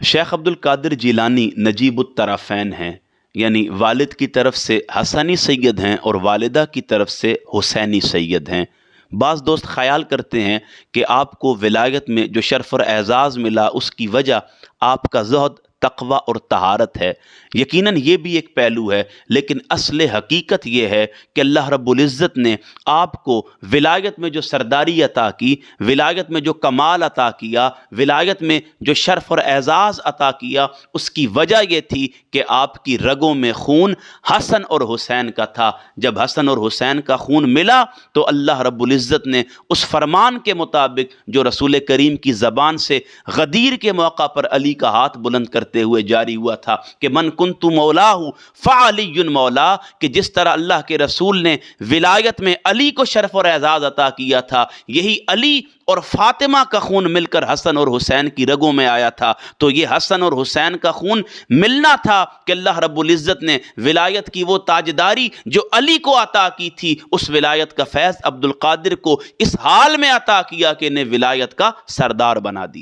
شیخ عبد القادر جیلانی نجیب الطرفین ہیں، یعنی والد کی طرف سے حسنی سید ہیں اور والدہ کی طرف سے حسینی سید ہیں۔ بعض دوست خیال کرتے ہیں کہ آپ کو ولایت میں جو شرف اور اعزاز ملا اس کی وجہ آپ کا زہد، تقوی اور طہارت ہے۔ یقیناً یہ بھی ایک پہلو ہے، لیکن اصل حقیقت یہ ہے کہ اللہ رب العزت نے آپ کو ولایت میں جو سرداری عطا کی، ولایت میں جو کمال عطا کیا، ولایت میں جو شرف اور اعزاز عطا کیا، اس کی وجہ یہ تھی کہ آپ کی رگوں میں خون حسن اور حسین کا تھا۔ جب حسن اور حسین کا خون ملا تو اللہ رب العزت نے اس فرمان کے مطابق جو رسول کریم کی زبان سے غدیر کے موقع پر علی کا ہاتھ بلند کرتے ہوئے جاری ہوا تھا کہ من کنت مولاہ فعلی مولا، کہ جس طرح اللہ کے رسول نے ولایت میں علی کو شرف اور اعزاز عطا کیا تھا، یہی علی اور فاطمہ کا خون مل کر حسن اور حسین کی رگوں میں آیا تھا۔ تو یہ حسن اور حسین کا خون ملنا تھا کہ اللہ رب العزت نے ولایت کی وہ تاجداری جو علی کو عطا کی تھی، اس ولایت کا فیض عبد القادر کو اس حال میں عطا کیا کہ انہیں ولایت کا سردار بنا دی۔